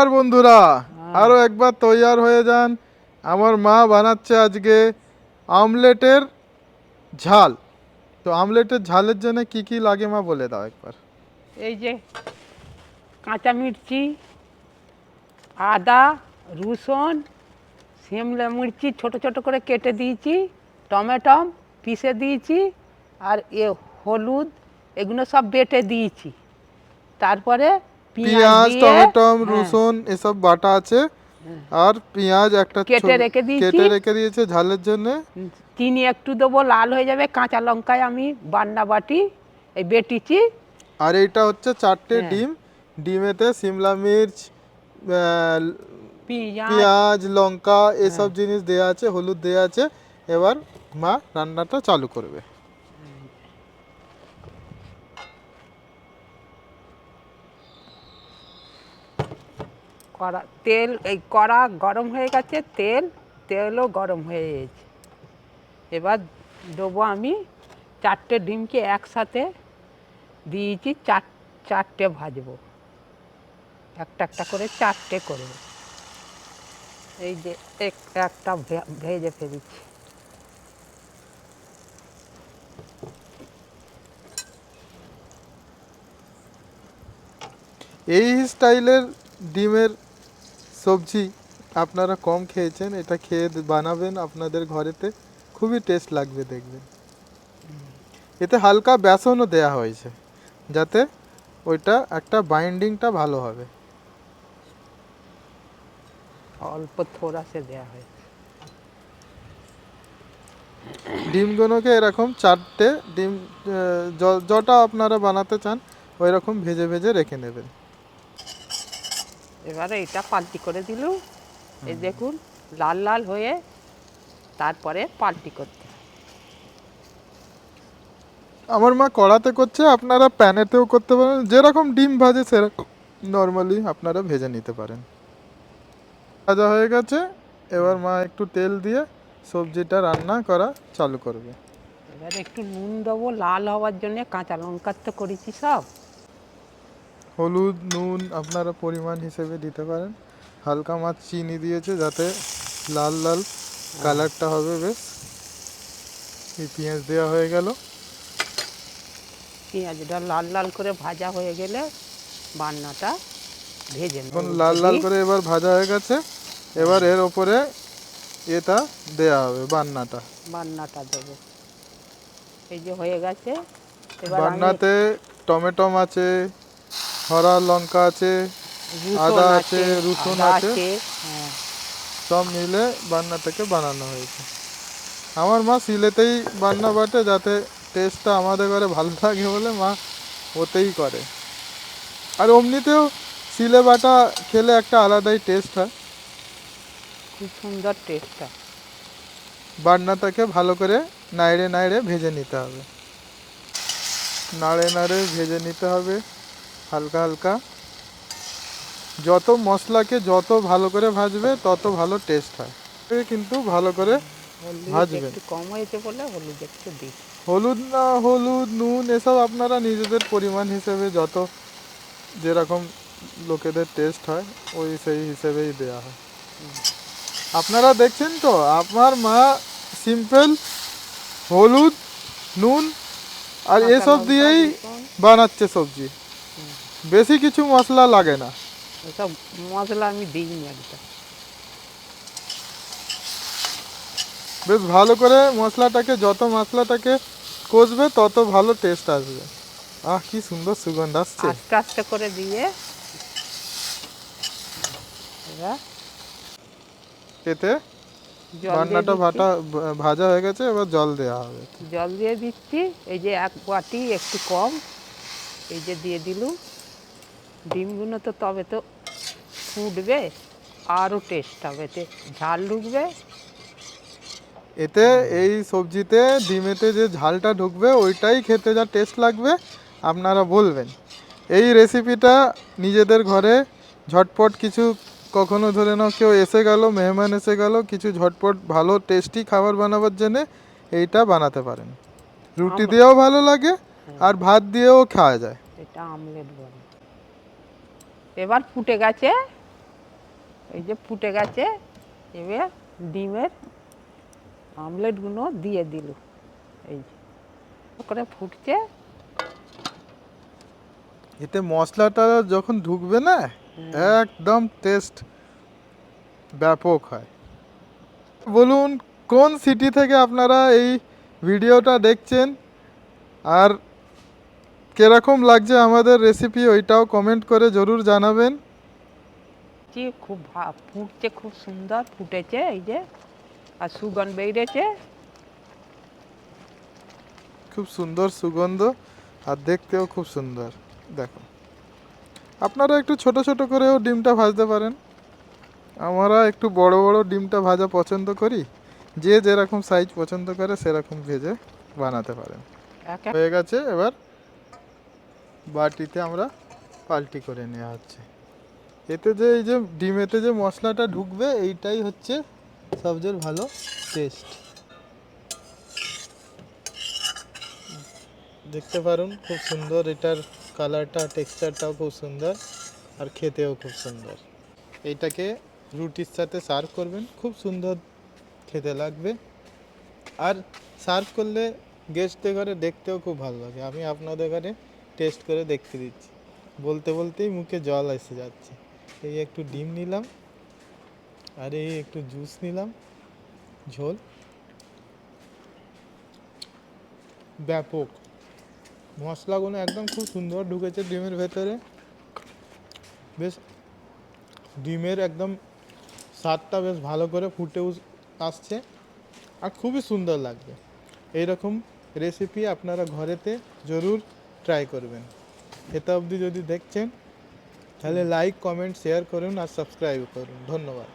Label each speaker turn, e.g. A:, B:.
A: আর বন্ধুরা আরো একবার তৈয়ার হয়ে যান। আমার মা বানাচ্ছে আজকে আমলেটের ঝাল। তো আমলেটের ঝালের জন্য কি কি লাগে মা বলে দাও একবার।
B: এই যে কাঁচা মির্চি, আদা, রসুন, শিমলা মির্চি ছোট ছোট করে কেটে দিয়েছি, টমেটো পিষে দিয়েছি, আর হলুদ এগুলো সব বেটে দিয়েছি। তারপরে
A: পেঁয়াজ,
B: দিয়ে
A: টমেটো, রসুন এসব বাটা আছে। আর পেঁয়াজ একটা
B: কেটে রেখে দিয়েছি।
A: কেটে রেখে দিয়েছে ঝালের জন্য।
B: চিনি একটু দেবো, লাল হয়ে যাবে। কাঁচা লঙ্কায় আমি বান্না বাটি এই বেটিছি।
A: আর এইটা হচ্ছে 4টে ডিম। ডিমেতে শিমলা মির্চ, পেঁয়াজ, লঙ্কা এসব জিনিস দেয়া আছে, হলুদ দেয়া আছে। এবার মা রান্নাটা চালু করবে।
B: তেল এই কড়া গরম হয়ে গেছে, তেলও গরম হয়ে গেছে। এবার দেবো আমি 4টে ডিমকে একসাথে দিয়েছি, চারটে ভাজবো। একটা একটা করে 4টে করবো। এই যে একটা ভেজে ফেলেছি।
A: এই স্টাইলের ডিমের সবজি আপনারা কম খেয়েছেন, এটা খেয়ে বানাবেন আপনাদের ঘরেতে, খুবই টেস্ট লাগবে দেখবেন। এতে হালকা বেসনও দেয়া হয়েছে যাতে ওইটা একটা বাইন্ডিংটা ভালো হবে।
B: অল্প থোড়া সে দেওয়া হয়েছে।
A: ডিমগুলোকে এরকম 4টে ডিম যটা আপনারা বানাতে চান ওই রকম ভেজে ভেজে রেখে নেবেন।
B: এবারে এটা পাল্টি করে দিলুম। এই দেখুন লাল লাল হয়ে, তারপরে পাল্টি করতে।
A: আমার মা কড়াতে করছে, আপনারা প্যানেতেও করতে পারেন। যেরকম ডিম ভাজে সেরকম নর্মালি আপনারা ভেজে নিতে পারেন। ভাজা হয়ে গেছে। এবার মা একটু তেল দিয়ে সবজিটা রান্না করা চালু করবে।
B: এবার একটু নুন দেবো লাল হওয়ার জন্য। কাঁচা লঙ্কার তো করেছি সব।
A: হলুদ, নুন আপনারা পরিমাণ হিসেবে দিতে পারেন। হালকা মাছ চিনি দিয়েছে যাতে লাল লাল কালারটা হবে বেশ। এই পেঁয়াজ দেওয়া হয়ে গেল।
B: পেঁয়াজটা লাল লাল করে ভাজা হয়ে গেলে বান্নাটা ভেজে নেব।
A: এখন লাল লাল করে এবার ভাজা হয়ে গেছে। এবার এর ওপরে এটা দেয়া হবে, বান্নাটা
B: দেবো। এই যে হয়ে গেছে।
A: বান্নাতে টমেটো আছে, হরা লঙ্কা আছে, আদা আছে, রসুন আছে, সব মিলে বান্নাটাকে বানানো হয়েছে। আমার মা সিলেতেই বান্না বাটে যাতে টেস্টটা আমাদের ঘরে ভালো লাগে বলে মা ওতেই করে। আর অমনিতেও সিলে বাটা খেলে একটা আলাদাই টেস্ট হয়,
B: খুব সুন্দর টেস্ট হয়।
A: বান্নাটাকে ভালো করে নাড়ে নাড়ে ভেজে নিতে হবে, নাড়ে নাড়ে ভেজে নিতে হবে হালকা হালকা। যত মশলাকে যত ভালো করে ভাজবে তত ভালো টেস্ট হয়, কিন্তু ভালো করে ভাজবেন।
B: একটু কম হয়েছে বলে হলুদ একটু দিই।
A: হলুদ নুন এসব আপনারা নিজেদের পরিমাণ হিসেবে যত যেরকম লোকেদের টেস্ট হয় ওই সেই হিসেবেই দেওয়া হয়। আপনারা দেখছেন তো আমার মা সিম্পল হলুদ নুন আর এসব দিয়েই বানাচ্ছে সবজি, বেশি কিছু মশলা লাগে না।
B: এসব মশলা আমি দিইনি একদম।
A: বেশ ভালো করে যত মশলাটাকে কষবে তত ভালো টেস্ট আসবে। কি সুন্দর সুগন্ধ আসছে।
B: আস্তে আস্তে করে দিয়ে
A: এতে বান্নাটা ভাজা হয়ে গেছে। এবার জল দেওয়া হবে,
B: জল দিয়ে দিচ্ছি। এই যে এক বাটি একটু কম এই যে দিয়ে দিলুম। ডিমগুলো তো তবে তো ফুটবে, আরও টেস্ট হবে, এতে ঝাল ঢুকবে।
A: এতে এই সবজিতে ডিমেতে যে ঝালটা ঢুকবে ওইটাই খেতে যা টেস্ট লাগবে আপনারা বলবেন। এই রেসিপিটা নিজেদের ঘরে ঝটপট কিছু, কখনো ধরে নাও কেউ এসে গেল, মেহমান এসে গেল, কিছু ঝটপট ভালো টেস্টি খাবার বানাবার জন্যে এইটা বানাতে পারেন। রুটি দিয়েও ভালো লাগে আর ভাত দিয়েও খাওয়া যায়।
B: এটা আমলেট বলে। এবার ফুটে গেছে, এই যে ফুটে গেছে, এবার ডিমের আমলেটগুলো দিয়ে দিল। এই যে করে ফুটছে।
A: এতে মশলাটা যখন ঢুকবে না, একদম টেস্ট ব্যাপক হয়। বলুন কোন সিটি থেকে আপনারা এই ভিডিওটা দেখছেন, আর কিরকম লাগছে আমাদের রেসিপি ওইটাও কমেন্ট করে জরুর জানাবেন।
B: খুব ফুটছে, খুব সুন্দর ফুটেছে এই যে, আর সুগন্ধ বেরিয়েছে।
A: খুব সুন্দর সুগন্ধ, আর দেখতেও খুব সুন্দর। দেখো, আপনারা একটু ছোট ছোট করেও ডিমটা ভাজতে পারেন। আমরা একটু বড় বড় ডিমটা ভাজা পছন্দ করি। যে যেরকম সাইজ পছন্দ করে সেরকম ভেজে বানাতে পারেন। হয়ে গেছে, এবার বাটিতে আমরা পাল্টি করে নেওয়া হচ্ছে। এতে যে এই যে ডিমেতে যে মশলাটা ঢুকবে, এইটাই হচ্ছে সবচেয়ে ভালো টেস্ট। দেখতে পারুন খুব সুন্দর, এটার কালারটা টেক্সচারটাও খুব সুন্দর, আর খেতেও খুব সুন্দর। এইটাকে রুটির সাথে সার্ভ করবেন, খুব সুন্দর খেতে লাগবে। আর সার্ভ করলে গেস্টদের ঘরে দেখতেও খুব ভালো লাগে। আমি আপনাদের ঘরে টেস্ট করে দেখতে দিচ্ছি, বলতে বলতেই মুখে জল এসে যাচ্ছে। এই একটু ডিম নিলাম, আর এই একটু জুস নিলাম, ঝোল ব্যাপক। মশলাগুলো একদম খুব সুন্দর ঢুকেছে ডিমের ভেতরে, বেশ ডিমের একদম স্বাদটা বেশ ভালো করে ফুটে আসছে, আর খুবই সুন্দর লাগবে। এইরকম রেসিপি আপনারা ঘরেতে জরুর ট্রাই করবেন। এটা অবধি যদি দেখছেন তাহলে লাইক, কমেন্ট, শেয়ার করুন আর সাবস্ক্রাইব করুন। ধন্যবাদ।